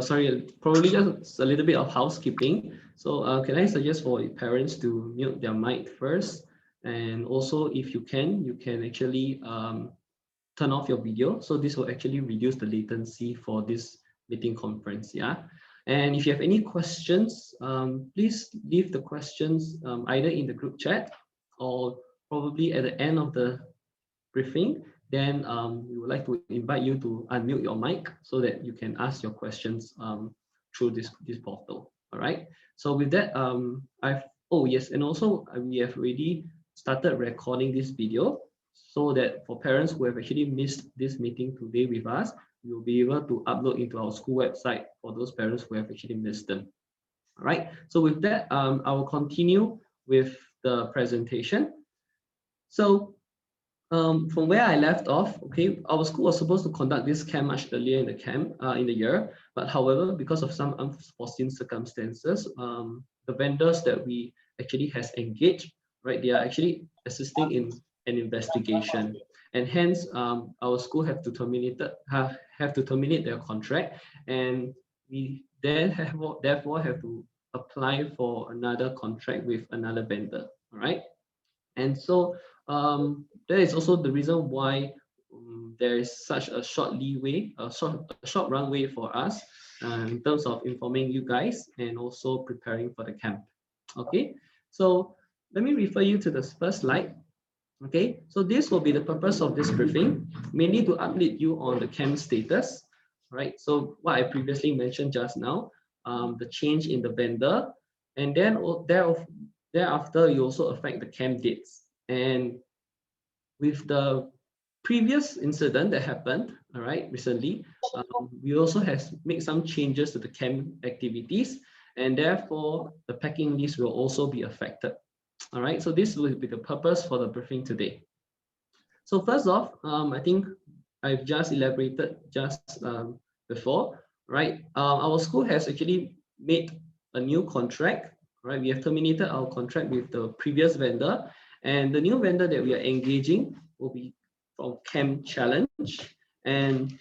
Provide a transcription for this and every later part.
sorry, probably just a little bit of housekeeping. So can I suggest for parents to mute their mic first? And also, if you can actually turn off your video. So this will actually reduce the latency for this meeting conference. Yeah. And if you have any questions, please leave the questions either in the group chat or probably at the end of the briefing. Then we would like to invite you to unmute your mic so that you can ask your questions through this portal. All right. So with that, oh yes, and also we have already started recording this video so that for parents who have actually missed this meeting today with us, we will be able to upload into our school website for those parents who have actually missed them. All right. So with that, I will continue with the presentation. So from where I left off, okay, our school was supposed to conduct this camp much earlier in the year, but however, because of some unforeseen circumstances, the vendors that we actually has engaged, right, they are actually assisting in an investigation, and hence our school have to terminate their contract, and we then therefore have to apply for another contract with another vendor. All right, and so that is also the reason why there is such a short leeway, a short runway for us in terms of informing you guys and also preparing for the camp. Okay, so let me refer you to the first slide. Okay, so this will be the purpose of this briefing, mainly to update you on the camp status. Right, so what I previously mentioned just now, the change in the vendor, and then thereafter you also affect the camp dates. And with the previous incident that happened, all right, recently, we also have made some changes to the camp activities, and therefore the packing list will also be affected. All right, so this will be the purpose for the briefing today. So first off, I think I've just elaborated just before, right? Our school has actually made a new contract, right? We have terminated our contract with the previous vendor, and the new vendor that we are engaging will be from Camp Challenge, and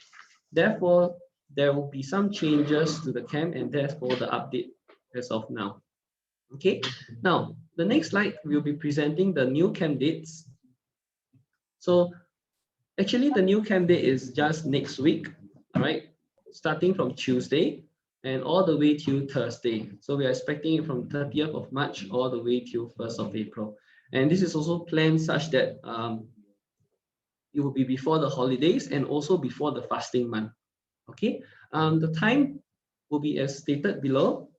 therefore there will be some changes to the camp, and therefore the update as of now. Okay, now the next slide we'll be presenting the new camp dates. So actually the new camp date is just next week, all right, starting from Tuesday and all the way till Thursday. So we are expecting it from 30th of March all the way till 1st of April. And this is also planned such that it will be before the holidays and also before the fasting month. Okay, the time will be as stated below.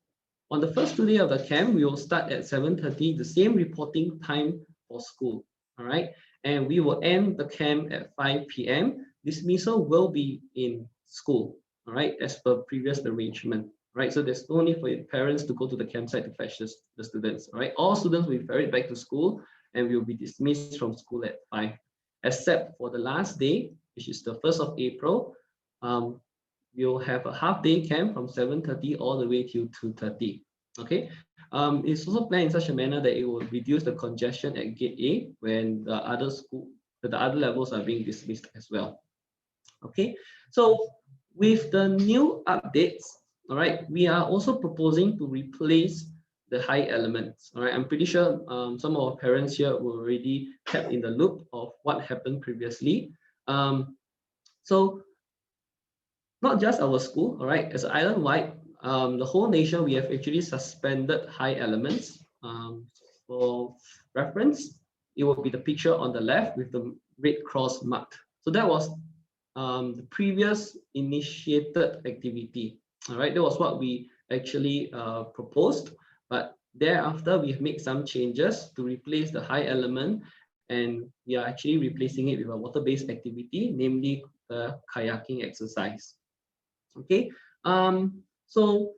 On the first 2 days of the camp, we will start at 7:30, the same reporting time for school. All right, and we will end the camp at 5 p.m. Dismissal will be in school. All right, as per previous arrangement. Right, so there's no need for your parents to go to the campsite to fetch the students. All right, all students will be ferried back to school and will be dismissed from school at 5, except for the last day, which is the 1st of April. We'll have a half-day camp from 7:30 all the way till 2:30. Okay, it's also planned in such a manner that it will reduce the congestion at Gate A when the other levels are being dismissed as well. Okay, so with the new updates, all right, we are also proposing to replace the high elements. All right, I'm pretty sure some of our parents here were already kept in the loop of what happened previously. So not just our school, all right, as island-wide, the whole nation, we have actually suspended high elements. For reference, it will be the picture on the left with the red cross marked. So that was the previous initiated activity. All right, that was what we actually proposed, but thereafter we have made some changes to replace the high element, and we are actually replacing it with a water-based activity, namely the kayaking exercise. Okay, so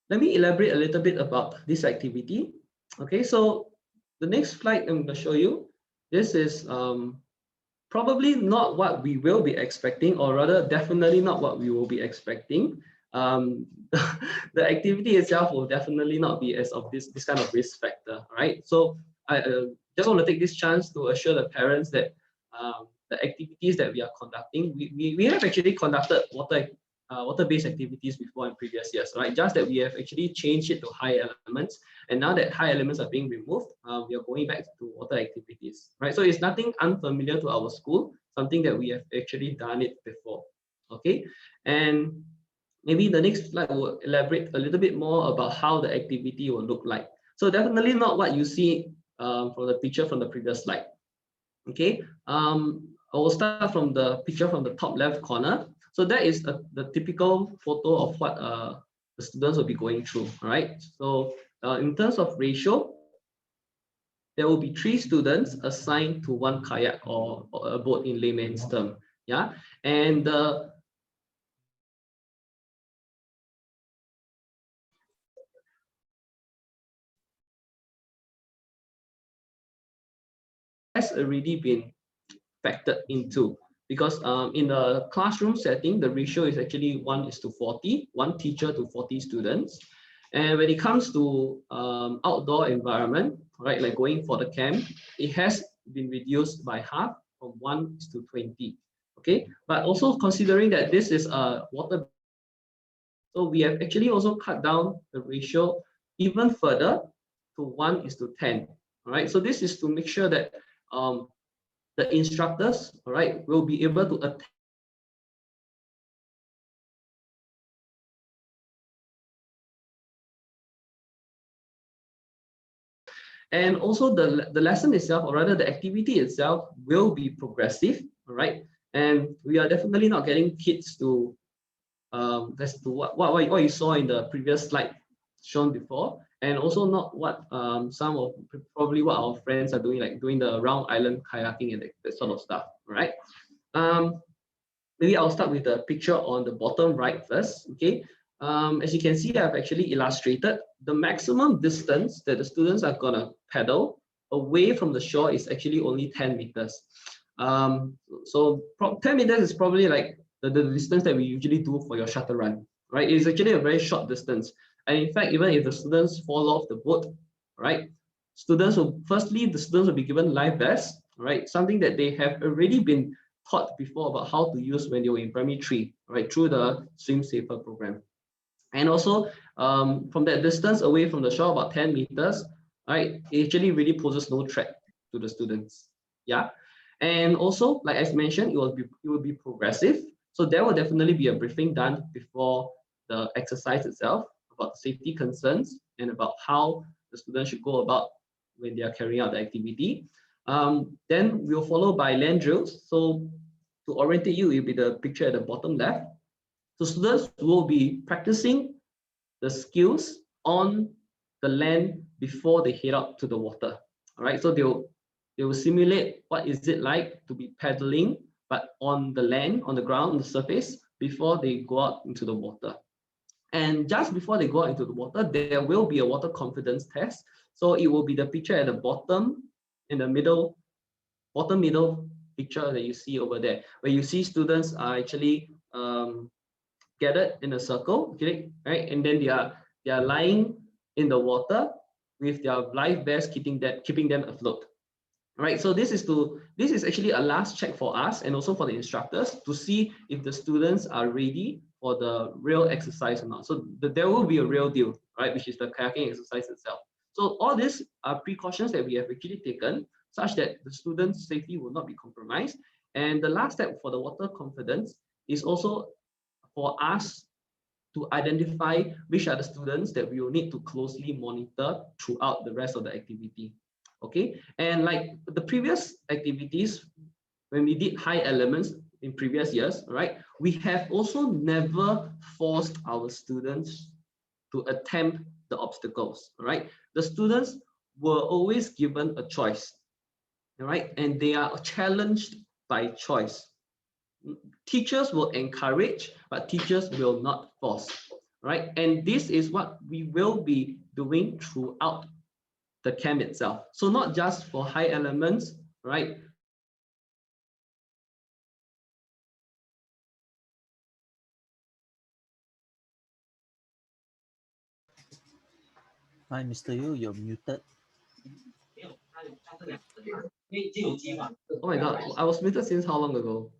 let me elaborate a little bit about this activity. Okay, so the next slide I'm going to show you, this is probably not what we will be expecting, or rather definitely not what we will be expecting. The activity itself will definitely not be as of this kind of risk factor, right? So I just want to take this chance to assure the parents that the activities that we are conducting, we have actually conducted water water-based activities before in previous years, right? Just that we have actually changed it to high elements, and now that high elements are being removed, we are going back to water activities, right? So it's nothing unfamiliar to our school, something that we have actually done it before, okay? And maybe the next slide will elaborate a little bit more about how the activity will look like. So definitely not what you see from the picture from the previous slide. Okay, I will start from the picture from the top left corner. So that is the typical photo of what the students will be going through. All right. So in terms of ratio, there will be 3 students assigned to 1 kayak or a boat in layman's term. Yeah, and has already been factored into, because in the classroom setting, the ratio is actually 1:40, 1 teacher to 40 students. And when it comes to outdoor environment, right, like going for the camp, it has been reduced by half from 1:20. Okay, but also considering that this is a water, so we have actually also cut down the ratio even further to 1:10. All right, so this is to make sure that the instructors, all right, will be able to attend. And also the lesson itself, or rather the activity itself, will be progressive, all right? And we are definitely not getting kids to, that's to what you saw in the previous slide shown before, and also not what some of probably what our friends are doing, like doing the round island kayaking and that sort of stuff, right? Maybe I'll start with the picture on the bottom right first. Okay, as you can see, I've actually illustrated the maximum distance that the students are gonna paddle away from the shore is actually only 10 meters. So 10 meters is probably like the distance that we usually do for your shuttle run, right? It's actually a very short distance. And in fact, even if the students fall off the boat, right? The students will be given life vests, right? Something that they have already been taught before about how to use when they were in primary 3, right, through the Swim Safer program. And also, from that distance away from the shore, about 10 meters, right, it actually really poses no threat to the students. Yeah. And also, like I mentioned, it will be progressive. So there will definitely be a briefing done before the exercise itself about safety concerns and about how the students should go about when they are carrying out the activity. Then we'll follow by land drills. So to orientate you, it will be the picture at the bottom left. So students will be practicing the skills on the land before they head out to the water. All right, so they will simulate what is it like to be paddling, but on the land, on the ground, on the surface, before they go out into the water. And just before they go out into the water, there will be a water confidence test. So it will be the picture at the bottom, in the middle, bottom middle picture that you see over there, where you see students are actually gathered in a circle, okay, right? And then they are lying in the water with their life vests keeping them afloat. All right, so this is actually a last check for us and also for the instructors to see if the students are ready for the real exercise or not. So there will be a real deal, right, which is the kayaking exercise itself. So all these are precautions that we have actually taken such that the students' safety will not be compromised. And the last step for the water confidence is also for us to identify which are the students that we will need to closely monitor throughout the rest of the activity. Okay, and like the previous activities, when we did high elements in previous years, right, we have also never forced our students to attempt the obstacles, right? The students were always given a choice, right, and they are challenged by choice. Teachers will encourage, but teachers will not force, right? And this is what we will be doing throughout the camp itself. So not just for high elements, right? Hi, Mr. Yu, you're muted. Oh my God, I was muted since how long ago?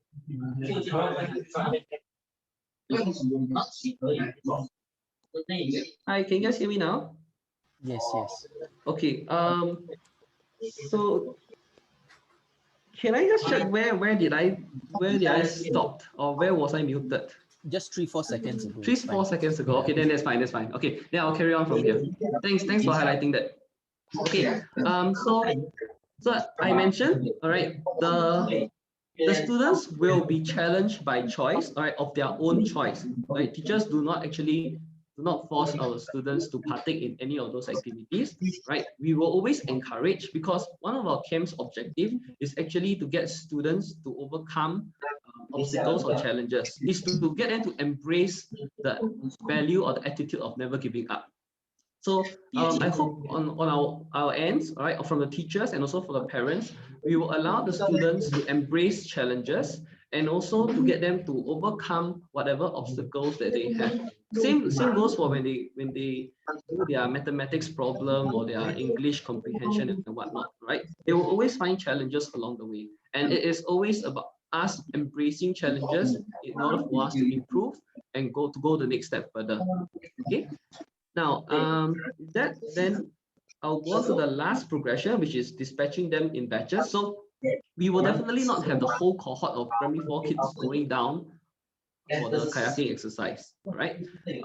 Hi, can you guys hear me now? Yes, yes. Okay. So can I just check where did I stop, or where was I muted? Just 3-4 seconds ago. Three, It's fine. 4 seconds ago. Okay, then that's fine. That's fine. Okay, then I'll carry on from here. Thanks for highlighting that. Okay. So I mentioned, all right, the students will be challenged by choice, all right, of their own choice. Right? Teachers do not force our students to partake in any of those activities, right? We will always encourage, because one of our camp's objective is actually to get students to overcome obstacles or challenges, is to get them to embrace the value or the attitude of never giving up. So I hope on our ends, all right, from the teachers and also for the parents, we will allow the students to embrace challenges and also to get them to overcome whatever obstacles that they have. Same goes for when they do their mathematics problem or their English comprehension and whatnot, right? They will always find challenges along the way, and it is always about us embracing challenges in order for us to improve and go the next step further. Okay. Now, that then I'll go on to the last progression, which is dispatching them in batches. So we will definitely not have the whole cohort of primary 4 kids going down for the kayaking exercise, right? The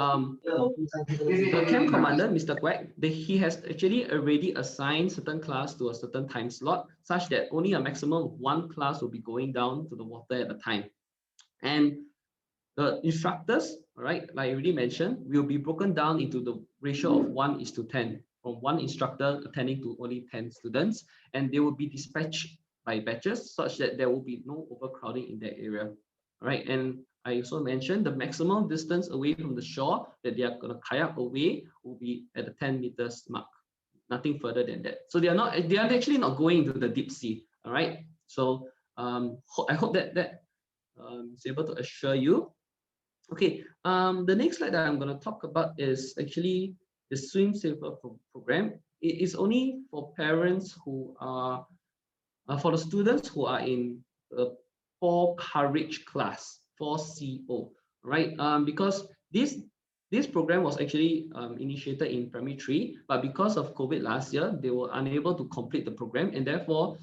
camp commander, Mr. Quack, he has actually already assigned certain class to a certain time slot, such that only a maximum of one class will be going down to the water at a time. And the instructors, all right, like I already mentioned, will be broken down into the ratio of 1:10, from one instructor attending to only 10 students, and they will be dispatched by batches such that there will be no overcrowding in that area. All right, and I also mentioned the maximum distance away from the shore that they are going to kayak away will be at the 10 meters mark, nothing further than that. So they are actually not going into the deep sea. All right, so I hope that is able to assure you. Okay, the next slide that I'm going to talk about is actually the Swim Saver program. It is only for parents who are, for the students who are in the 4 courage class, 4CO, right? Because this program was actually initiated in primary 3, but because of COVID last year, they were unable to complete the program, and therefore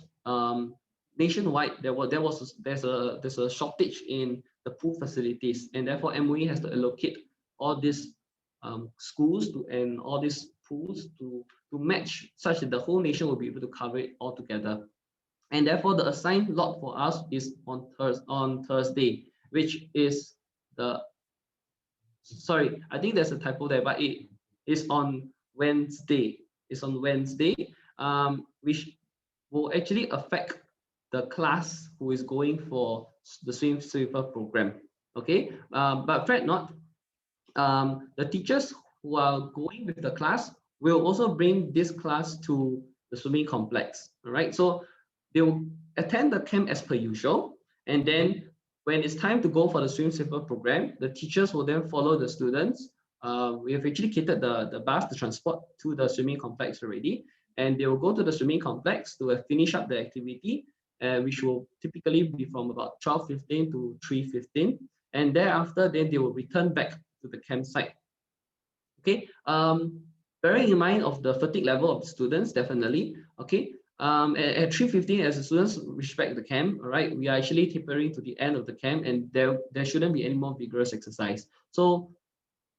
nationwide there's a shortage in the pool facilities, and therefore MOE has to allocate all these schools and all these pools to match, such that the whole nation will be able to cover it all together. And therefore the assigned lot for us is on Thursday, which is the, sorry, I think there's a typo there, but it is on Wednesday. It's on Wednesday, which will actually affect the class who is going for the Swim Saver program. Okay, but fret not, the teachers who are going with the class will also bring this class to the swimming complex. All right, so they will attend the camp as per usual, and then when it's time to go for the Swim Saver program, the teachers will then follow the students. We have actually catered the bus, the transport to the swimming complex already, and they will go to the swimming complex to finish up the activity, which will typically be from about 12:15 to 3:15, and thereafter then they will return back to the campsite. Okay, bearing in mind of the fatigue level of the students, definitely. Okay, at 3:15, as the students reach back the camp, all right, we are actually tapering to the end of the camp, and there shouldn't be any more vigorous exercise. So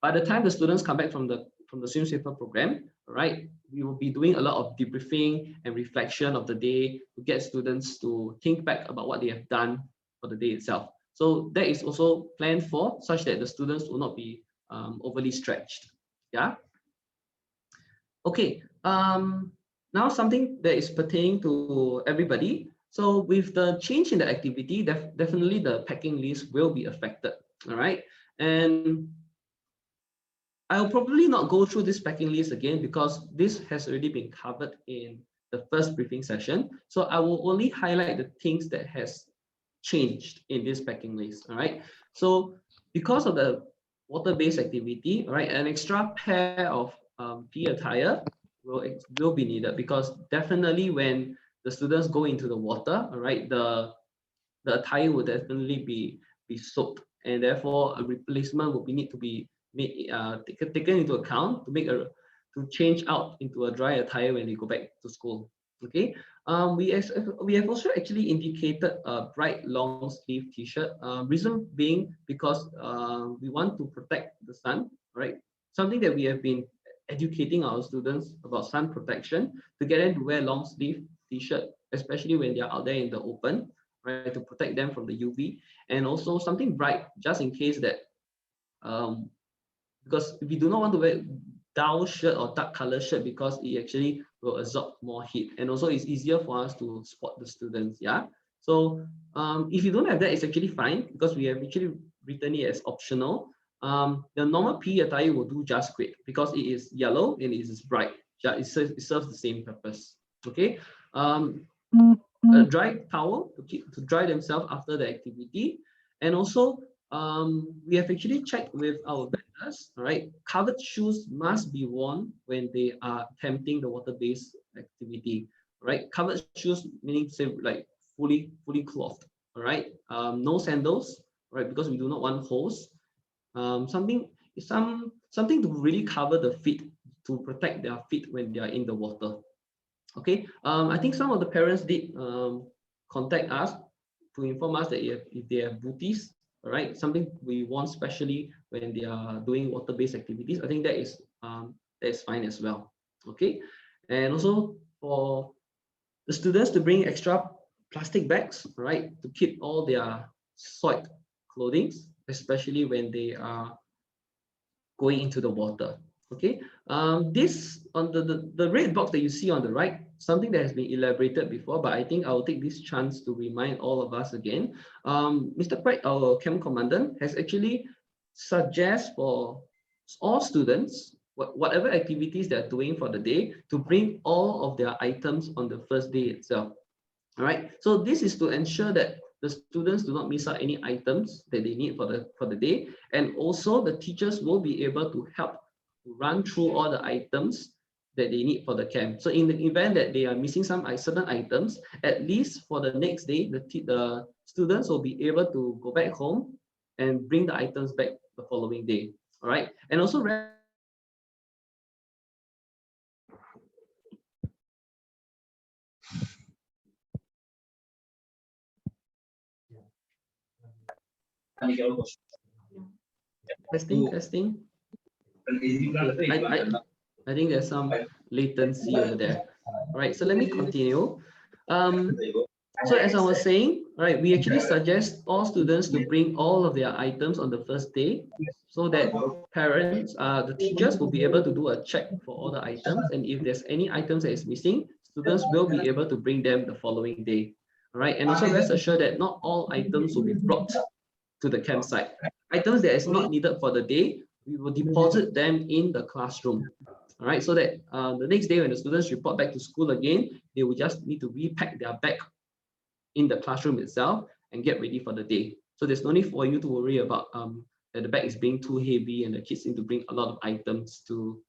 by the time the students come back from the Swim Saver program, all right, we will be doing a lot of debriefing and reflection of the day to get students to think back about what they have done for the day itself. So that is also planned for, such that the students will not be overly stretched. Yeah. Okay. Now something that is pertaining to everybody. So with the change in the activity, definitely the packing list will be affected. All right. And I'll probably not go through this packing list again, because this has already been covered in the first briefing session. So I will only highlight the things that has changed in this packing list. All right. So because of the water-based activity, all right, an extra pair of PE attire will be needed, because definitely when the students go into the water, all right, the attire will definitely be soaked, and therefore a replacement will need to be made, taken into account to to change out into a dry attire when they go back to school. Okay. We have also actually indicated a bright long sleeve t-shirt. Reason being because we want to protect the sun, right? Something that we have been educating our students about sun protection, to get them to wear long sleeve t-shirt, especially when they're out there in the open, right, to protect them from the UV, and also something bright just in case that um, because we do not want to wear dull shirt or dark color shirt because it actually will absorb more heat, and also it's easier for us to spot the students. Yeah. So if you don't have that, it's actually fine because we have actually written it as optional. The normal PE attire will do just great because it is yellow and it is bright. Yeah, it serves the same purpose. Okay. A dry towel to dry themselves after the activity, and also we have actually checked with our vendors. All right, covered shoes must be worn when they are attempting the water-based activity. All right, covered shoes meaning say like fully clothed. All right, no sandals. All right, because we do not want holes. Something to really cover the feet, to protect their feet when they are in the water. Okay, I think some of the parents did contact us to inform us that if they have booties, all right, something we want specially when they are doing water-based activities. I think that is fine as well. Okay, and also for the students to bring extra plastic bags, right, to keep all their soiled clothing, especially when they are going into the water. Okay, this on the red box that you see on the right, something that has been elaborated before, but I think I'll take this chance to remind all of us again. Mr. Pratt, our camp commandant, has actually suggest for all students, whatever activities they're doing for the day, to bring all of their items on the first day itself. All right, so this is to ensure that the students do not miss out any items that they need for the day, and also the teachers will be able to help run through all the items that they need for the camp. So in the event that they are missing some certain items, at least for the next day, the students will be able to go back home and bring the items back the following day. All right, and also testing. Okay, I think there's some latency over there. All right, so let me continue. Um, so as I was saying, right, we actually suggest all students to bring all of their items on the first day, so that parents, the teachers will be able to do a check for all the items, and if there's any items that is missing, students will be able to bring them the following day. All right, and also rest assured that not all items will be brought to the campsite. Items that is not needed for the day, we will deposit them in the classroom. All right, so that the next day when the students report back to school again, they will just need to repack their bag in the classroom itself and get ready for the day. So there's no need for you to worry about that the bag is being too heavy and the kids need to bring a lot of items to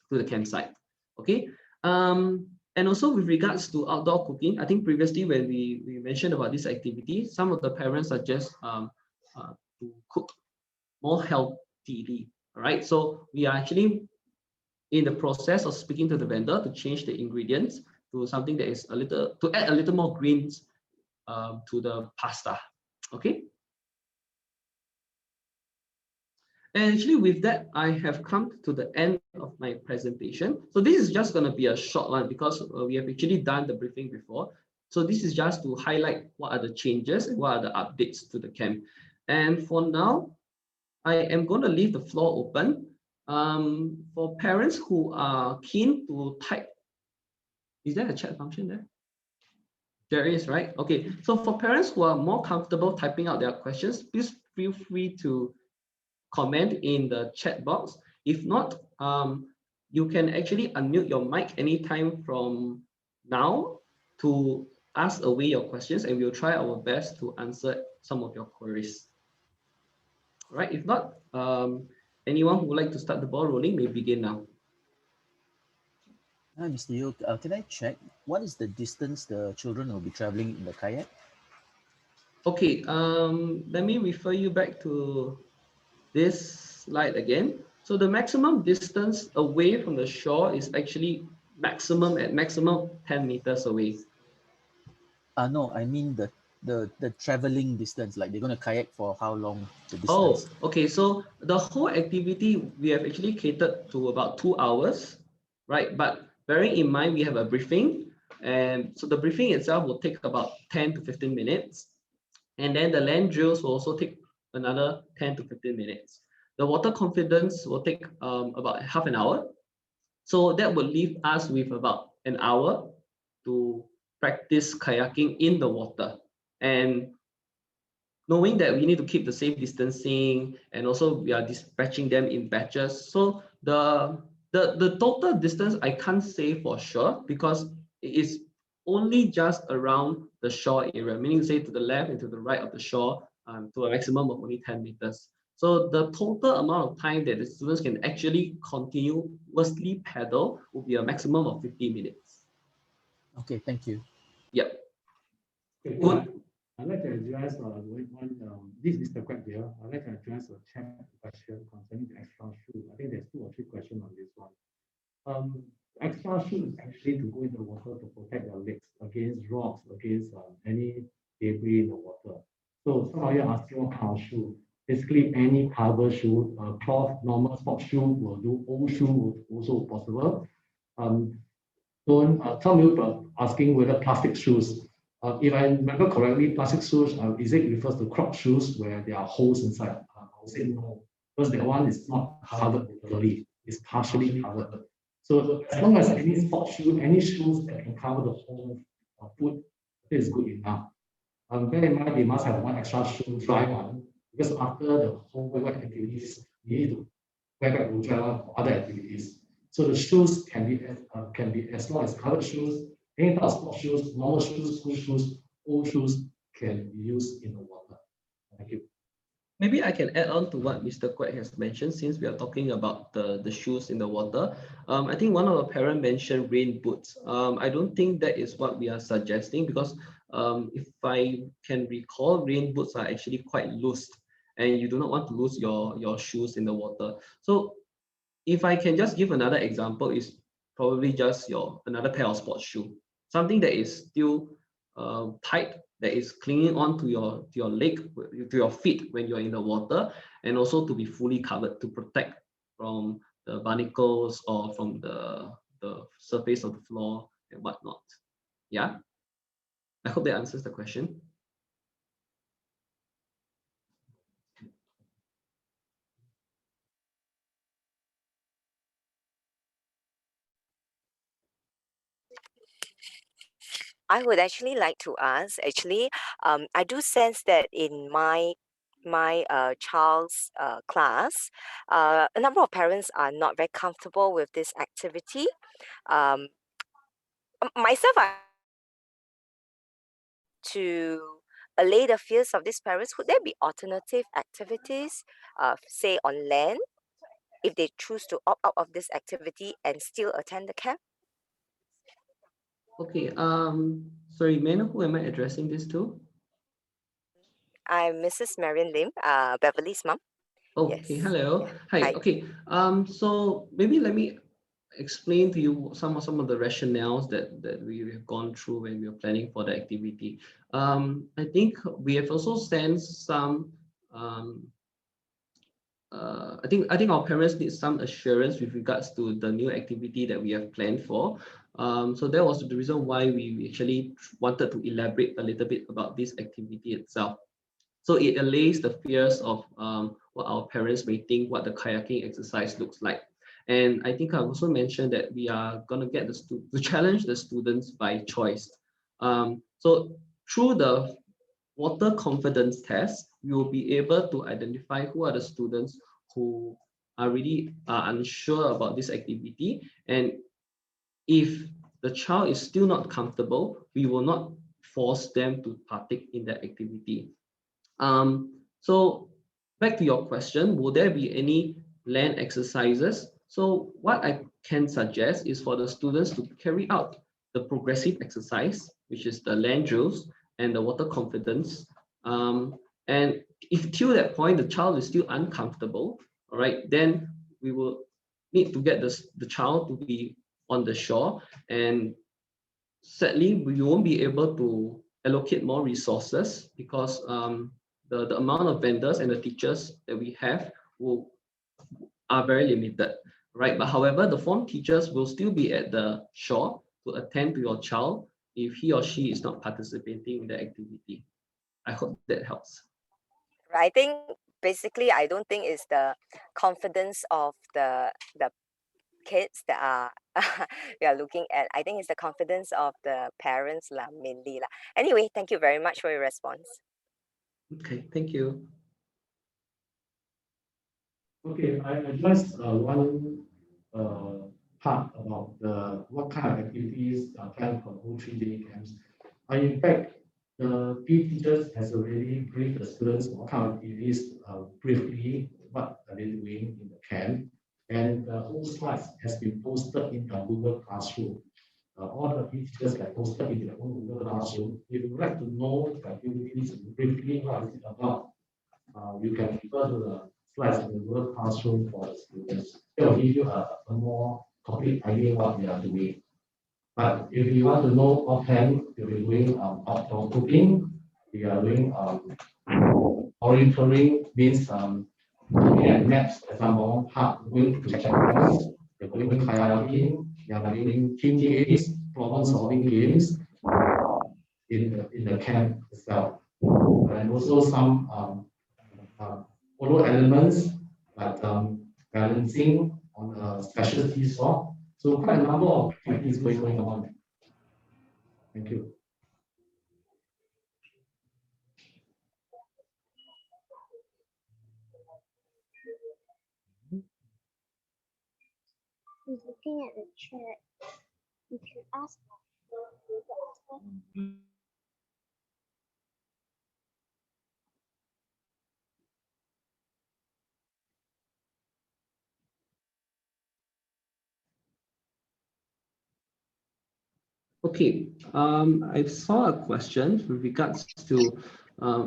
the campsite. Okay. And also with regards to outdoor cooking, I think previously when we mentioned about this activity, some of the parents suggest to cook more healthily. All right. So we are actually in the process of speaking to the vendor to change the ingredients to something that is to add a little more greens to the pasta. Okay. And actually with that, I have come to the end of my presentation. So this is just going to be a short one because we have actually done the briefing before. So this is just to highlight what are the changes and what are the updates to the camp. And for now, I am going to leave the floor open for parents who are keen to type. Is there a chat function there? There is, right? Okay. So for parents who are more comfortable typing out their questions, please feel free to comment in the chat box. If not, you can actually unmute your mic anytime from now to ask away your questions, and we'll try our best to answer some of your queries. All right, if not, anyone who would like to start the ball rolling may begin now. Hi, Mr. Yu. Can I check what is the distance the children will be traveling in the kayak? Okay, let me refer you back to this slide again. So the maximum distance away from the shore is actually maximum 10 meters away. No, I mean the traveling distance. Like they're gonna kayak for how long? The Oh, distance. okay. So the whole activity we have actually catered to about 2 hours, right? But bearing in mind we have a briefing, and so the briefing itself will take about 10 to 15 minutes. And then the land drills will also take another 10 to 15 minutes. The water confidence will take about half an hour. So that would leave us with about an hour to practice kayaking in the water. And knowing that we need to keep the safe distancing, and also we are dispatching them in batches. So the total distance I can't say for sure because it is only just around the shore area, meaning say to the left and to the right of the shore, to a maximum of only 10 meters. So the total amount of time that the students can actually continuously paddle will be a maximum of 50 minutes. Okay, thank you. Yep. Okay, Good. I'd like to address this is Mr. Quack here. I'd like to address a chat question concerning the extra shoe. I think there's 2 or 3 questions on this one. Extra shoe is actually to go in the water to protect your legs against rocks, against any debris in the water. So some of you are asking what kind of shoe. Basically, any cover shoe, cloth, normal sport shoe will do. Old shoe will also possible. Some of you are asking whether plastic shoes. If I remember correctly, plastic shoes, is it refers to crop shoes where there are holes inside? I would say no, because that one is not covered totally, it's partially covered. So as long as any sport shoe, any shoes that can cover the whole foot, it is good enough. Bear in mind, they must have one extra shoe, dry one, because after the whole wet activities, you need to wear back to dry one for other activities. So the shoes can be as long as covered shoes, any type of sport shoes, normal shoes, school shoes, old shoes can be used in the water. Thank you. Maybe I can add on to what Mr. Quack has mentioned since we are talking about the shoes in the water. I think one of the parents mentioned rain boots. I don't think that is what we are suggesting because if I can recall, rain boots are actually quite loose and you do not want to lose your shoes in the water. So if I can just give another example, is probably just your another pair of sports shoe, something that is still tight, that is clinging on to your leg, to your feet when you're in the water, and also to be fully covered to protect from the barnacles or from the surface of the floor and whatnot. Yeah, I hope that answers the question. I would actually like to ask, I do sense that in my child's class, a number of parents are not very comfortable with this activity. Um, myself, I to allay the fears of these parents. Would there be alternative activities, say on land, if they choose to opt out of this activity and still attend the camp? Okay. Sorry, may I know who am I addressing this to? I'm Mrs. Marion Lim, Beverly's mom. Okay, Yes. hello. Yeah. Hi. Hi. Okay. So maybe let me explain to you some of the rationales that we have gone through when we were planning for the activity. I think we have also sent some. Um, I think our parents need some assurance with regards to the new activity that we have planned for. So that was the reason why we actually wanted to elaborate a little bit about this activity itself. So it allays the fears of what our parents may think what the kayaking exercise looks like. And I think I also mentioned that we are going to get to challenge the students by choice. So through the water confidence test, we will be able to identify who are the students who are really unsure about this activity. And if the child is still not comfortable, we will not force them to partake in that activity. So back to your question, will there be any land exercises? So what I can suggest is for the students to carry out the progressive exercise, which is the land drills and the water confidence And if till that point the child is still uncomfortable, all right, then we will need to get the child to be on the shore. And sadly, we won't be able to allocate more resources because the amount of vendors and the teachers that we have are very limited, right? But however, the form teachers will still be at the shore to attend to your child if he or she is not participating in the activity. I hope that helps. I think basically I don't think it's the confidence of the kids that are we are looking at. I think it's the confidence of the parents lah, mainly lah. Anyway, thank you very much for your response. Okay, thank you. Okay, I addressed one part about what kind of activities are planned for the whole 3-day camps. In fact, the PE teachers has already briefed the students what kind of activities briefly what are they doing in the camp, and the whole slides has been posted in the Google Classroom. All the PE teachers have posted in their own Google Classroom. If you would like to know the activities briefly, what is it about, you can refer to the slides in the Google Classroom for the students. It will give you a more complete idea what they are doing. But if you want to know offhand, we'll be doing outdoor cooking. We are doing orienteering, means looking at maps, for example, going to checkpoints, we're going kayaking, we are doing team games, problem solving games in the camp itself. And also some photo elements like balancing on a special seesaw. So quite a number of activities going on. Thank you. He's looking at the chat. You can ask. Okay, I saw a question with regards to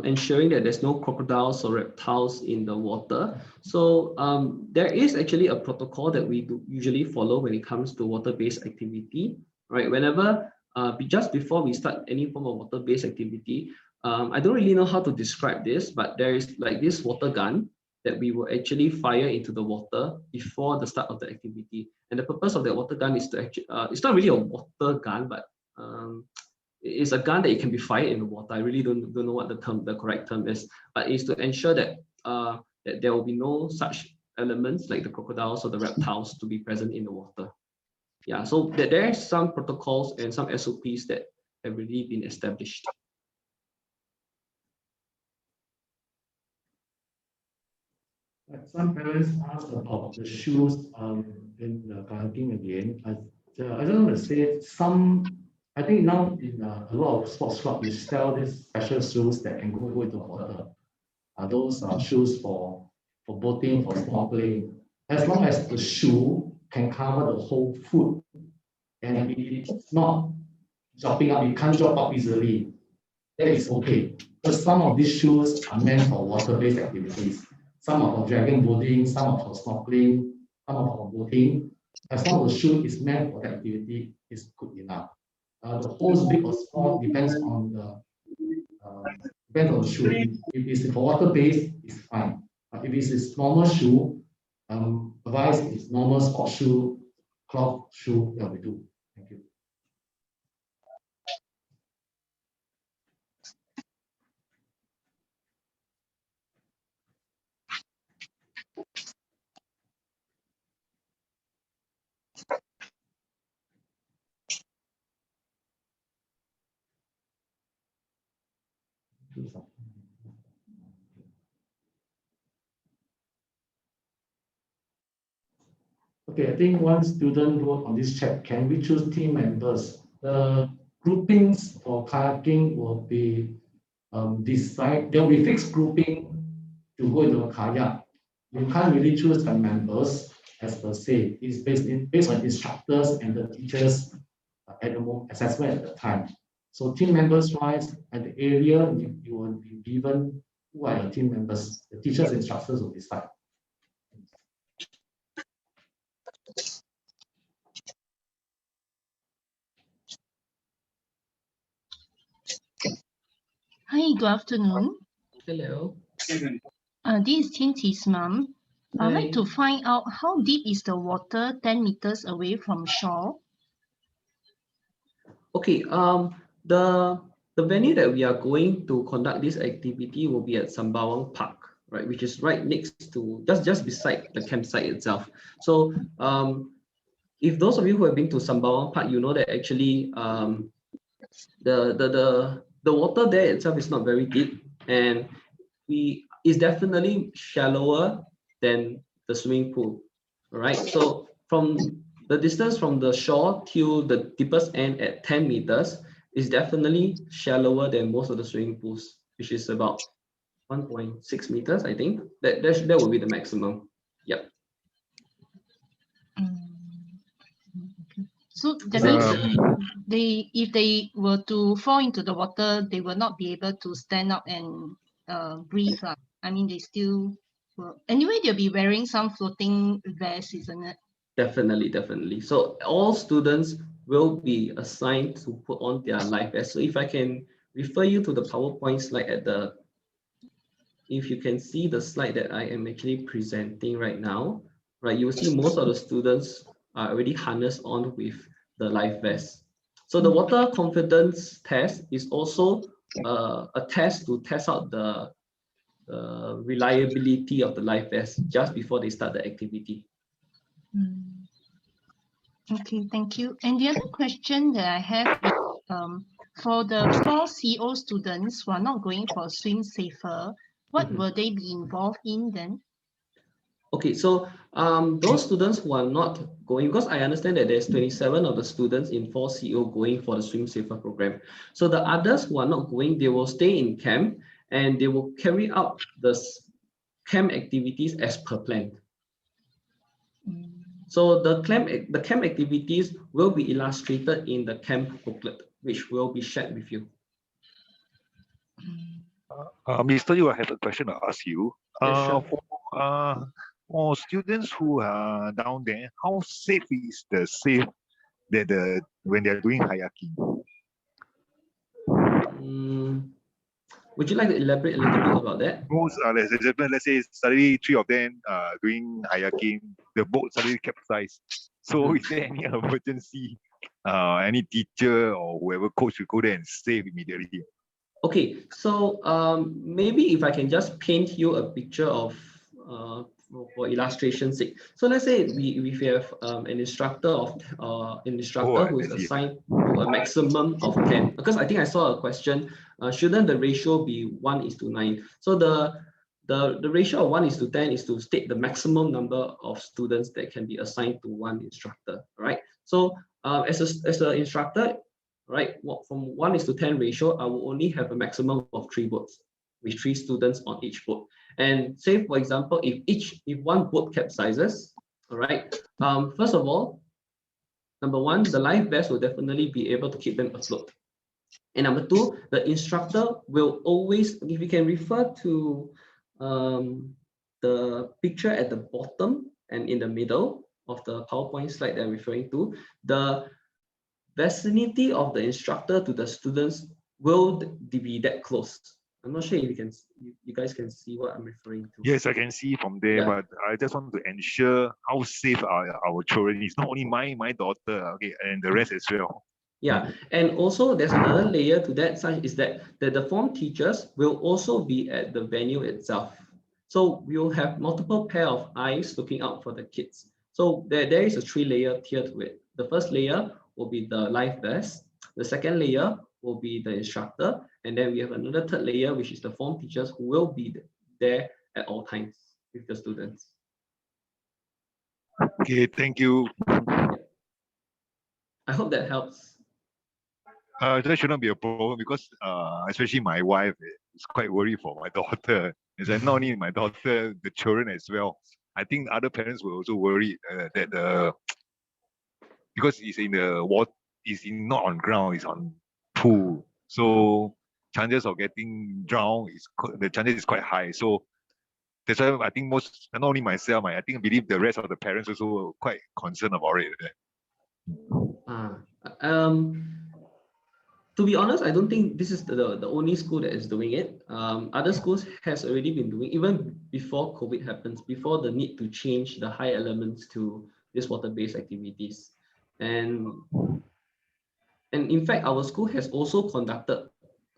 ensuring that there's no crocodiles or reptiles in the water. So there is actually a protocol that we do usually follow when it comes to water-based activity, right? Whenever, just before we start any form of water-based activity, I don't really know how to describe this, but there is like this water gun that we will actually fire into the water before the start of the activity. And the purpose of that water gun is to actually, it's not really a water gun, but it's a gun that it can be fired in the water. I really don't know what the correct term is, but it's to ensure that that there will be no such elements like the crocodiles or the reptiles to be present in the water. Yeah, so there are some protocols and some SOPs that have really been established. Some parents ask about the shoes in the kayaking again. I don't want to say some. I think now in a lot of sports clubs, they sell these special shoes that can go into water. Those are shoes for boating, for snorkeling. As long as the shoe can cover the whole foot and it's not dropping up, you can't drop up easily, that is okay. But some of these shoes are meant for water-based activities. Some are for dragon boating, some are for snorkeling, some are for boating. As long as the shoe is meant for that activity, it's good enough. The holes, big or small, depends on the shoe. If it's for water-based, it's fine. But if it's a normal shoe, advice is normal sport shoe, cloth shoe that we do. Thank you. Okay, I think one student wrote on this chat, can we choose team members? The groupings for kayaking will be decided. There will be fixed grouping to go into a kayak. You can't really choose the members as per se. It's based on instructors and the teachers at the moment assessment at the time. So team members wise, at the area, you will be given who are your team members. The teachers, instructors will decide. Hi, good afternoon. Hello. This is Tianqi's mom. I'd like to find out how deep is the water 10 meters away from shore? Okay, the venue that we are going to conduct this activity will be at Sembawang Park, right, which is right next to just beside the campsite itself. So if those of you who have been to Sembawang Park, you know that actually the water there itself is not very deep, and is definitely shallower than the swimming pool. All right. So from the distance from the shore till the deepest end at 10 meters is definitely shallower than most of the swimming pools, which is about 1.6 meters, I think. That would be the maximum. Yep. So that means if they were to fall into the water, they will not be able to stand up and breathe. I mean, they still will. Anyway, they'll be wearing some floating vest, isn't it? Definitely. So all students will be assigned to put on their life vest. So if I can refer you to the PowerPoint slide if you can see the slide that I am actually presenting right now, right, you will see most of the students are already harnessed on with the life vest. So the water confidence test is also a test to test out the reliability of the life vest just before they start the activity. Okay, thank you. And the other question that I have is for the 4 CO students who are not going for Swim Safer, what will they be involved in then? Okay, so those students who are not going, because I understand that there's 27 of the students in 4CO going for the Swim Safer program. So the others who are not going, they will stay in camp and they will carry out the camp activities as per plan. So the camp activities will be illustrated in the camp booklet, which will be shared with you. Mr. Yu, I have a question to ask you. Sure. For students who are down there, how safe is the safe that when they're doing kayaking? Would you like to elaborate a little bit about that? Let's say suddenly 3 of them doing kayaking, the boat suddenly capsized. So is there any emergency? Any teacher or whoever coach will go there and save immediately? Okay, so maybe if I can just paint you a picture of for illustration's sake. So let's say we have an instructor who is assigned to a maximum of 10. Because I think I saw a question, shouldn't the ratio be 1:9? So the ratio of 1:10 is to state the maximum number of students that can be assigned to one instructor, right? So as an instructor, right, from 1:10 ratio, I will only have a maximum of 3 boats with 3 students on each boat. And say, for example, if one boat capsizes, all right, first of all, number one, the life vest will definitely be able to keep them afloat. And number two, the instructor will always, if you can refer to the picture at the bottom and in the middle of the PowerPoint slide that I'm referring to, the vicinity of the instructor to the students will be that close. I'm not sure if you guys can see what I'm referring to. Yes, I can see from there, Yeah. but I just want to ensure how safe are our children. It's not only my daughter, okay, and the rest as well. Yeah, and also there's another layer to that, such is that the form teachers will also be at the venue itself. So we'll have multiple pair of eyes looking out for the kids. So there is a 3-layer tier to it. The first layer will be the life vest. The second layer will be the instructor. And then we have another 3rd layer, which is the form teachers who will be there at all times with the students. Okay, thank you. I hope that helps. That shouldn't be a problem because especially my wife is quite worried for my daughter. It's like not only my daughter, the children as well. I think other parents will also worry that because it's in the water, it's not on ground, it's on pool. So chances of getting drowned the chances is quite high. So that's why I think not only myself, I believe the rest of the parents also were quite concerned about it. Ah, um, to be honest, I don't think this is the only school that is doing it. Other schools has already been doing, even before COVID happens, before the need to change the high elements to this water-based activities. And in fact, our school has also conducted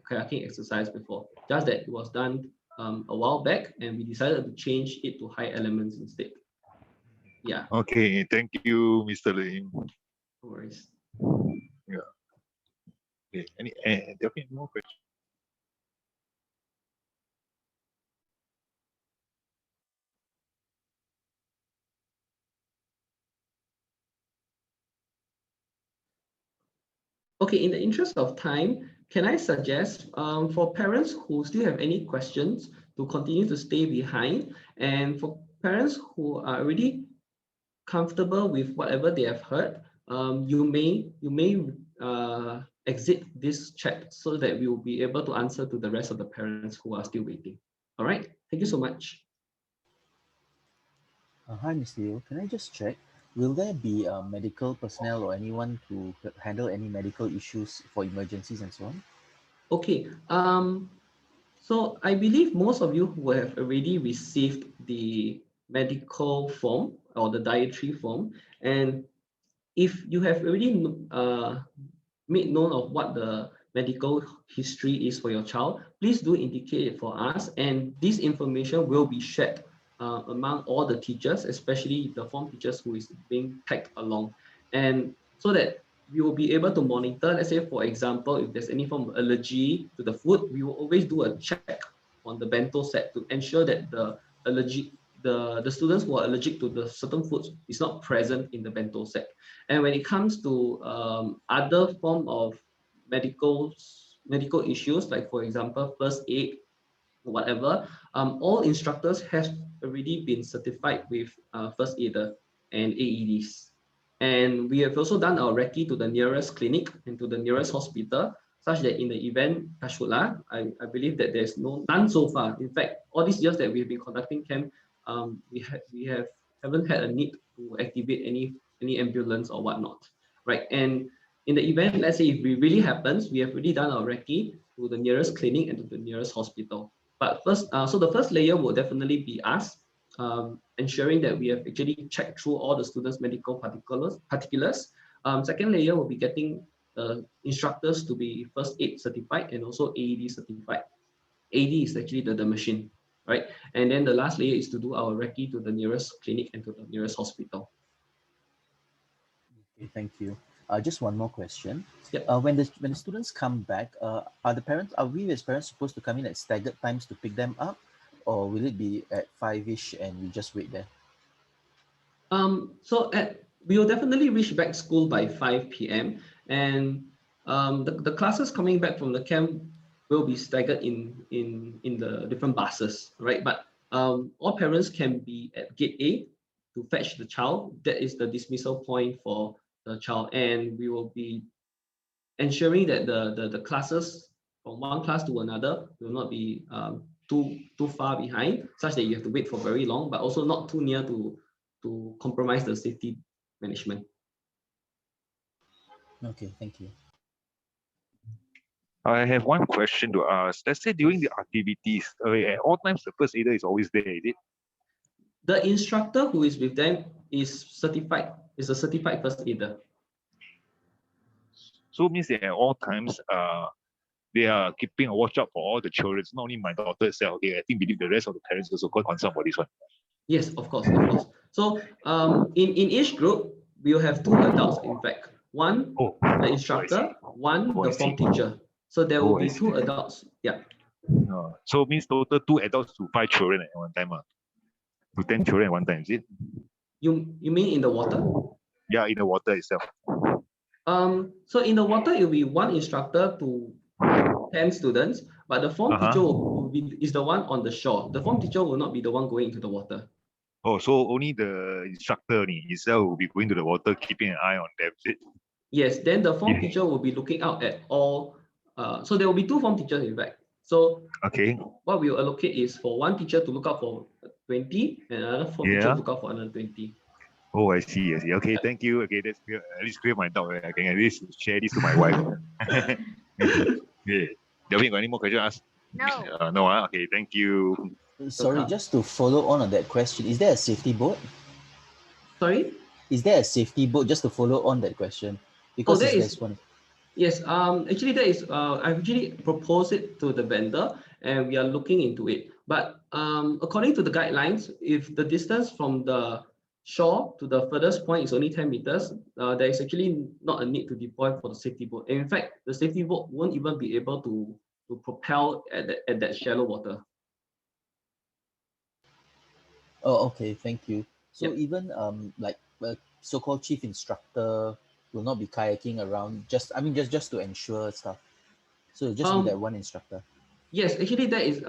kayaking exercise before, just that it was done a while back, and we decided to change it to high elements instead. Yeah, Okay, thank you, Mr. Lim. no worries. Yeah. Okay. Any more questions? Okay, in the interest of time, can I suggest for parents who still have any questions to continue to stay behind, and for parents who are already comfortable with whatever they have heard, you may exit this chat so that we will be able to answer to the rest of the parents who are still waiting. All right, thank you so much. Hi, Mr. Yeo. Can I just check? Will there be medical personnel or anyone to handle any medical issues for emergencies and so on? Okay, so I believe most of you who have already received the medical form or the dietary form, and if you have already made known of what the medical history is for your child, please do indicate it for us, and this information will be shared among all the teachers, especially the form teachers who is being tagged along, and so that we will be able to monitor. Let's say, for example, if there's any form of allergy to the food, we will always do a check on the bento set to ensure that the students who are allergic to the certain foods is not present in the bento set. And when it comes to other form of medical issues, like for example, first aid, whatever, all instructors have already been certified with first aider and AEDs. And we have also done our recce to the nearest clinic and to the nearest hospital, such that in the event, Tashula, I believe that there's none so far. In fact, all these years that we've been conducting camp, we haven't had a need to activate any ambulance or whatnot, right? And in the event, let's say if it really happens, we have already done our recce to the nearest clinic and to the nearest hospital. But first, so the first layer will definitely be us, ensuring that we have actually checked through all the students' medical particulars. Second layer will be getting instructors to be first aid certified and also AED certified. AED is actually the machine, right? And then the last layer is to do our recce to the nearest clinic and to the nearest hospital. Okay, thank you. Just one more question. Yep. When the students come back, are we as parents supposed to come in at staggered times to pick them up, or will it be at 5-ish and we just wait there? So we will definitely reach back school by 5 p.m. and the classes coming back from the camp will be staggered in the different buses, right? But all parents can be at gate A to fetch the child. That is the dismissal point for the child, and we will be ensuring that the classes from one class to another will not be too far behind, such that you have to wait for very long, but also not too near to compromise the safety management. Okay, thank you. I have one question to ask. Let's say during the activities, at all times the first aider is always there, is it? The instructor who is with them is a certified first aider. So it means that at all times, they are keeping a watch out for all the children, not only my daughter itself. Okay, I think believe the rest of the parents also quite concerned about this one. Yes, of course, of course. So in each group, we will have 2 adults, in fact. One, the instructor, one, the form teacher. So there will be 2 adults. Yeah. So it means total 2 adults to 5 children at one time. To 10 children at one time, is it? You mean in the water? Yeah, in the water itself. So in the water, it will be 1 instructor to 10 students, but the form teacher is the one on the shore. The form teacher will not be the one going into the water. Oh, so only the instructor himself will be going to the water, keeping an eye on them, is it? Yes, then the form teacher will be looking out at all so there will be 2 form teachers in fact. So Okay. what we will allocate is for one teacher to look out for 20 and another form teacher Yeah. to look out for another 20. Oh, I see. I see. Okay, thank you. Okay, that's clear. At least clear my doubt. I can at least share this to my wife. Okay. Delvin, got any more questions? Ask. No. No. Okay, thank you. Sorry, Okay. just to follow on that question, is there a safety board? Sorry? Is there a safety board, just to follow on that question? Because there there's is. one. Yes, actually that is, I've actually proposed it to the vendor and we are looking into it. But according to the guidelines, if the distance from the shore to the furthest point is only 10 meters, there is actually not a need to deploy for the safety boat. And in fact, the safety boat won't even be able to propel at that shallow water. Oh, okay, thank you. So Yep. even like a so-called chief instructor will not be kayaking around, just just to ensure stuff. So it'll just be that one instructor. Yes, actually that is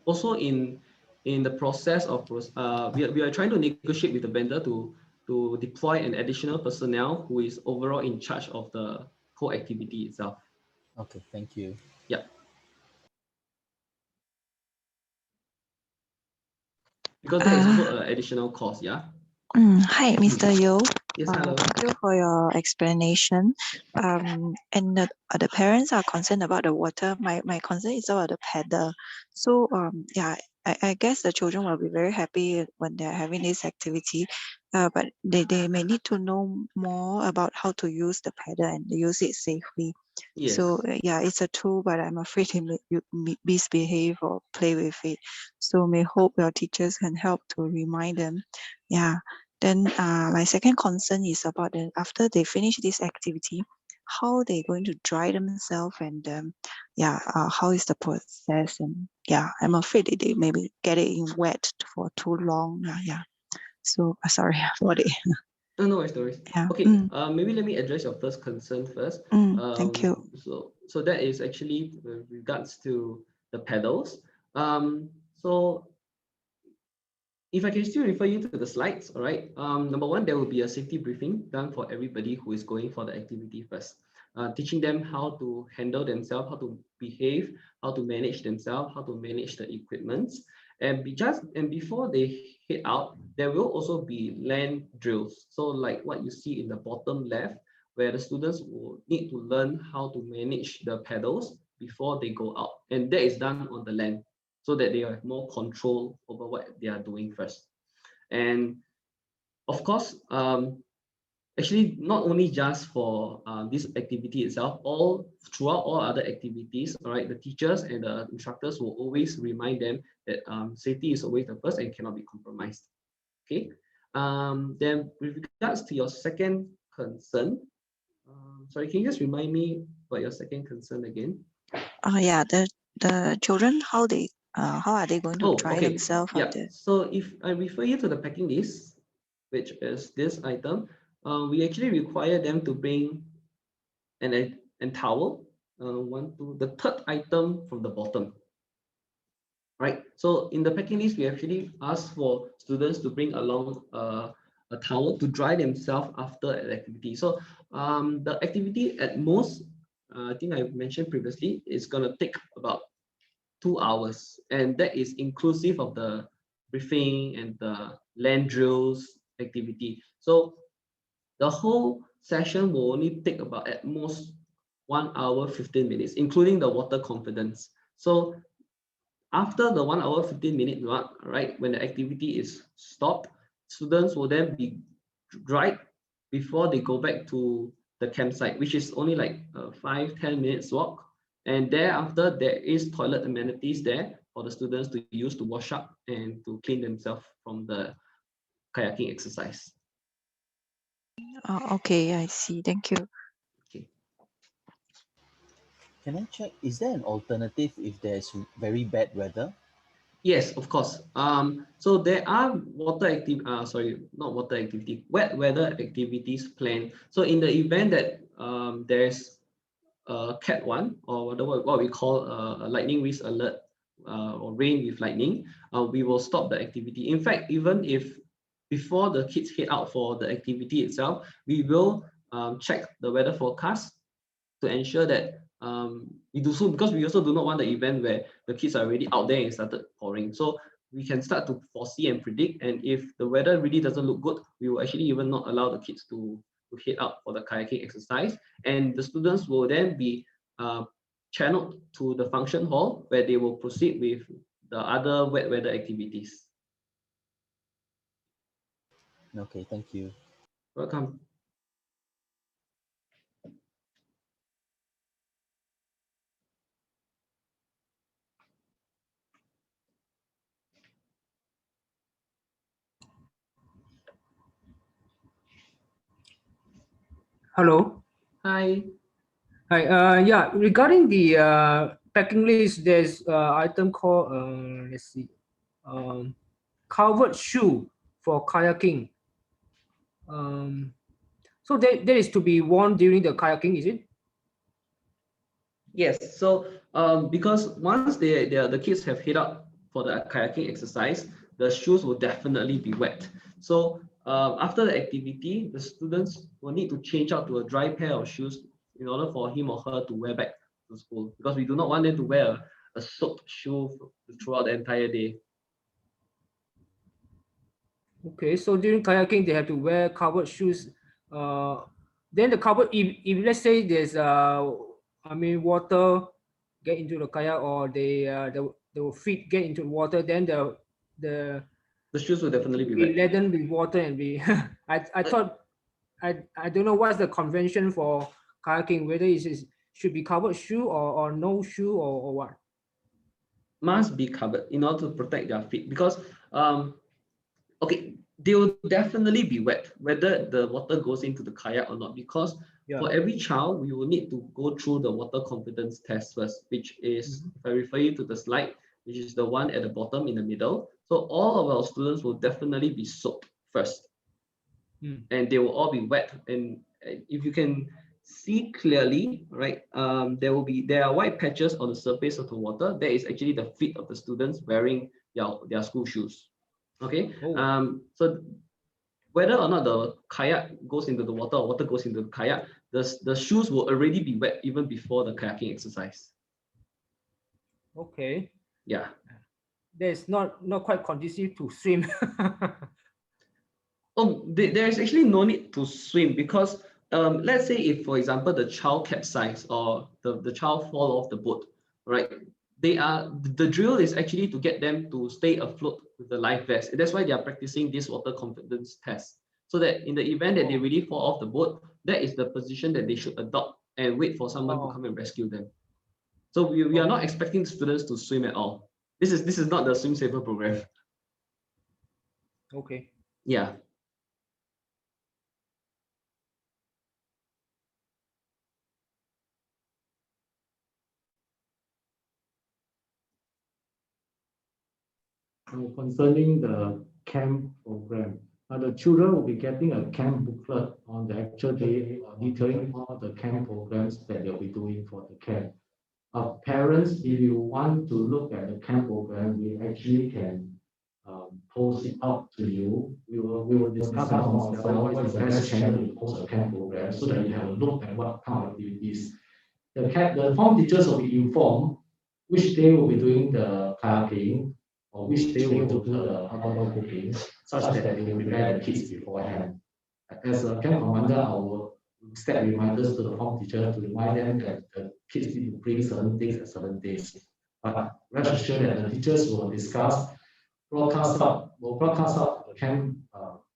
also in the process of we are trying to negotiate with the vendor to deploy an additional personnel who is overall in charge of the whole activity itself. Okay, thank you. Yeah. Because that is also an additional cost, yeah. Hi, Mr. Yo. Yes, hello. Thank you for your explanation. And the parents are concerned about the water. My concern is about the paddle. So yeah, I guess the children will be very happy when they're having this activity. But they may need to know more about how to use the paddle and use it safely. Yes. So yeah, it's a tool, but I'm afraid they may misbehave or play with it. So may hope your teachers can help to remind them. Yeah. Then my second concern is about after they finish this activity, how they going to dry themselves and how is the process? And yeah, I'm afraid that they maybe get it in wet for too long. Yeah. So sorry about it. No worries. Yeah. Okay, maybe let me address your first concern first. Thank you. So that is actually with regards to the pedals. So if I can still refer you to the slides, all right. Number one, there will be a safety briefing done for everybody who is going for the activity first, teaching them how to handle themselves, how to behave, how to manage themselves, how to manage the equipments, and before they head out, there will also be land drills. So like what you see in the bottom left, where the students will need to learn how to manage the pedals before they go out, and that is done on the land, so that they have more control over what they are doing first. And of course, actually not only just for this activity itself, throughout all other activities, all right, the teachers and the instructors will always remind them that safety is always the first and cannot be compromised. Okay. Then with regards to your second concern, sorry, can you just remind me what your second concern again? Yeah, the children, how are they going to dry Okay. themselves Yeah. after? So if I refer you to the packing list, which is this item, we actually require them to bring an towel. The third item from the bottom. Right. So in the packing list, we actually ask for students to bring along a towel to dry themselves after an activity. So the activity at most, I think I mentioned previously, is gonna take about 2 hours, and that is inclusive of the briefing and the land drills activity. So the whole session will only take about at most 1 hour 15 minutes, including the water confidence. So after the 1 hour 15-minute mark, right, when the activity is stopped, students will then be dried before they go back to the campsite, which is only like 5-10 minutes walk. And thereafter, there is toilet amenities there for the students to use to wash up and to clean themselves from the kayaking exercise. Okay, I see. Thank you. Okay. Can I check, is there an alternative if there's very bad weather? Yes, of course. So there are wet weather activities planned. So in the event that there's Cat 1 or what we call a lightning risk alert or rain with lightning, we will stop the activity. In fact, even if before the kids head out for the activity itself, we will check the weather forecast to ensure that we do so because we also do not want the event where the kids are already out there and started pouring. So we can start to foresee and predict. And if the weather really doesn't look good, we will actually even not allow the kids to head out for the kayaking exercise. And the students will then be channeled to the function hall where they will proceed with the other wet weather activities. Okay, thank you. Welcome. Hello. Hi. Hi. Yeah. Regarding the packing list, there's item called let's see, covered shoe for kayaking. So that is to be worn during the kayaking, is it? Yes. So because once the kids have hit up for the kayaking exercise, the shoes will definitely be wet. So after the activity, the students will need to change out to a dry pair of shoes in order for him or her to wear back to school, because we do not want them to wear a soaked shoe throughout the entire day. Okay. So during kayaking, they have to wear covered shoes. Then the covered, if let's say there's I mean water get into the kayak, or the feet get into the water, then the The shoes will definitely be be wet. laden with water and be I thought I don't know what's the convention for kayaking, whether it is should be covered shoe or no shoe or what. Must be covered in order to protect their feet, because okay, they will definitely be wet whether the water goes into the kayak or not, because Yeah. for every child we will need to go through the water competence test first, which is, if I refer you to the slide, which is the one at the bottom in the middle. So all of our students will definitely be soaked first, and they will all be wet. And if you can see clearly, right, there are white patches on the surface of the water. That is actually the feet of the students wearing their school shoes. Okay. So whether or not the kayak goes into the water or water goes into the kayak, the shoes will already be wet even before the kayaking exercise. Okay. Yeah. That's not quite conducive to swim. Oh, there is actually no need to swim, because let's say if, for example, the child capsize or the child fall off the boat, right? The drill is actually to get them to stay afloat with the life vest. That's why they are practicing this water confidence test, so that in the event that they really fall off the boat, that is the position that they should adopt and wait for someone to come and rescue them. So we are not expecting students to swim at all. This is not the swim saver program. Okay. Yeah. Concerning the camp program, the children will be getting a camp booklet on the actual day, detailing all the camp programs that they'll be doing for the camp. Parents, if you want to look at the camp program, we actually can post it out to you. We will discuss among ourselves what is the best channel to post a camp program, so that you have a look at what kind of activities. The form teachers will be informed which day will be doing the kayaking, or which day will do the outdoor cooking, such that they will prepare the kids beforehand. As a camp commander, I will set reminders to the form teacher to remind them that the kids need to bring certain things at certain days. But rest assured that the teachers will broadcast out the camp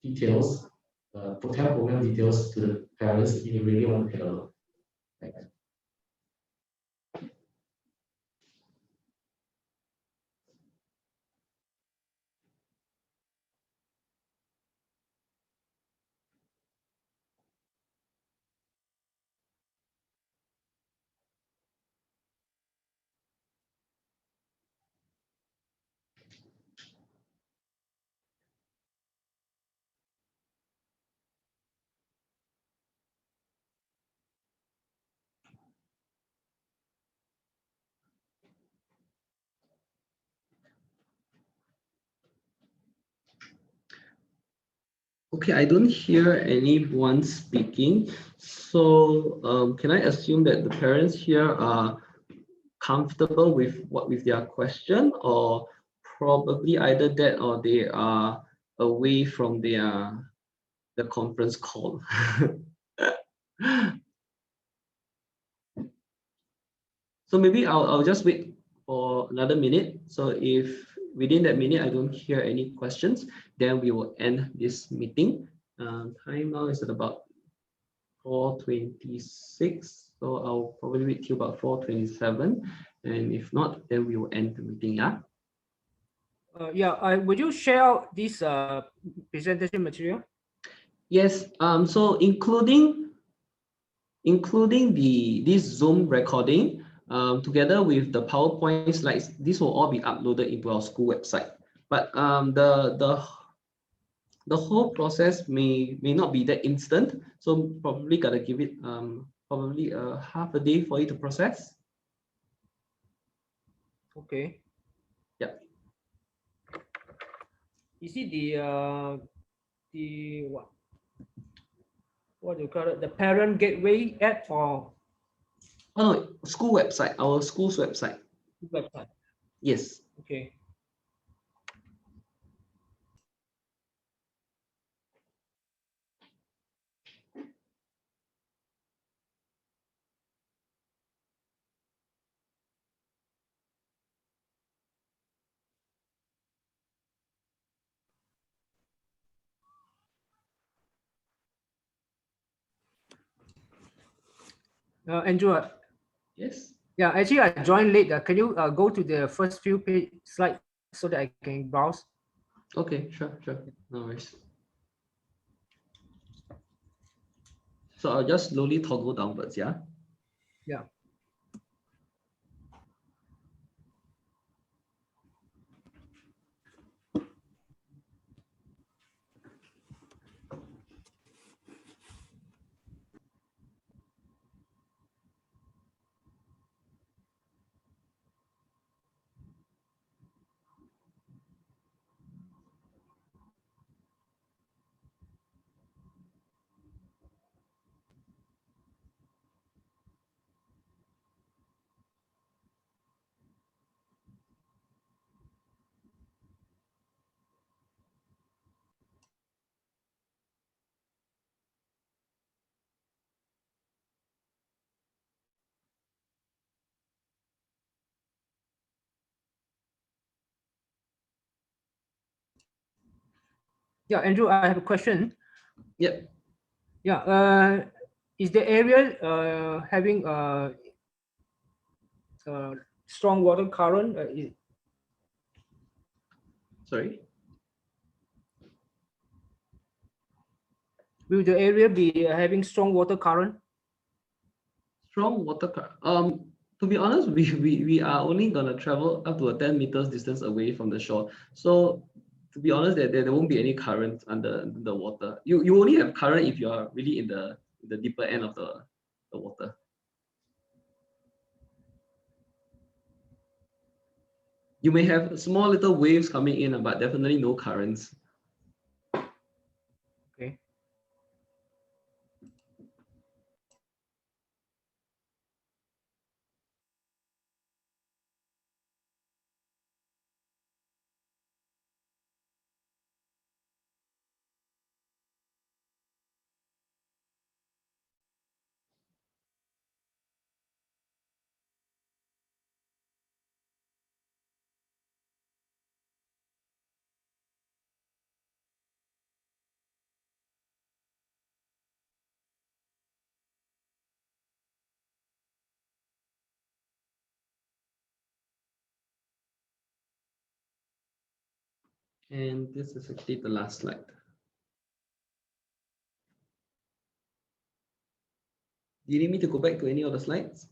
details, the camp program details to the parents if you really want to take a look. Thanks. Okay, I don't hear anyone speaking. So can I assume that the parents here are comfortable with their question, or probably either that or they are away from the conference call? So maybe I'll just wait for another minute. So if within that minute I don't hear any questions, then we will end this meeting. Time now is at about 4:26. So I'll probably wait till about 4:27. And if not, then we will end the meeting. Yeah. Yeah, would you share out this presentation material? Yes. So including this Zoom recording, together with the PowerPoint slides, this will all be uploaded into our school website. But the whole process may not be that instant, so probably gotta give it probably half a day for you to process. Okay. Yeah. Is it the what do you call it? The parent gateway app or Oh no, school website, our school's website. website? Yes. Okay. Andrew, Yes. yeah, actually I joined late. Can you go to the first few page slides so that I can browse? Okay, sure. No worries. So I'll just slowly toggle downwards, yeah? Yeah. Yeah, Andrew, I have a question. Yep. Yeah, is the area having strong water current? Sorry. Will the area be having strong water current? Strong water current. To be honest, we are only gonna travel up to a 10 meters distance away from the shore. So to be honest, there won't be any current under the water. You only have current if you are really in the deeper end of the water. You may have small little waves coming in, but definitely no currents. Okay. And this is actually the last slide. Do you need me to go back to any of the slides?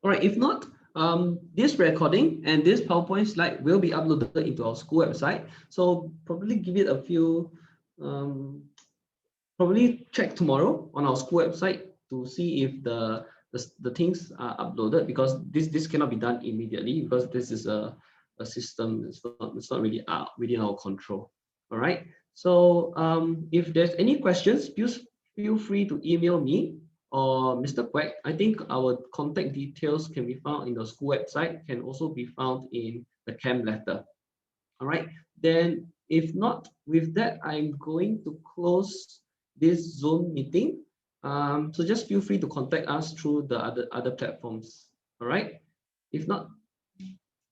All right, if not, this recording and this PowerPoint slide will be uploaded into our school website. So probably give it a few probably check tomorrow on our school website to see if the things are uploaded, because this cannot be done immediately because this is a system. It's not really within our control. All right. So if there's any questions, please feel free to email me or Mr. Quack. I think our contact details can be found in the school website, can also be found in the camp letter. All right. Then if not, with that, I'm going to close this Zoom meeting. So just feel free to contact us through the other platforms. All right. If not,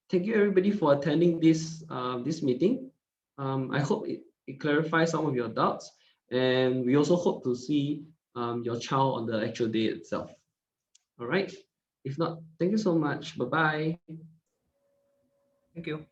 thank you everybody for attending this this meeting. I hope it clarifies some of your doubts, and we also hope to see your child on the actual day itself. All right. If not, thank you so much. Bye bye. Thank you.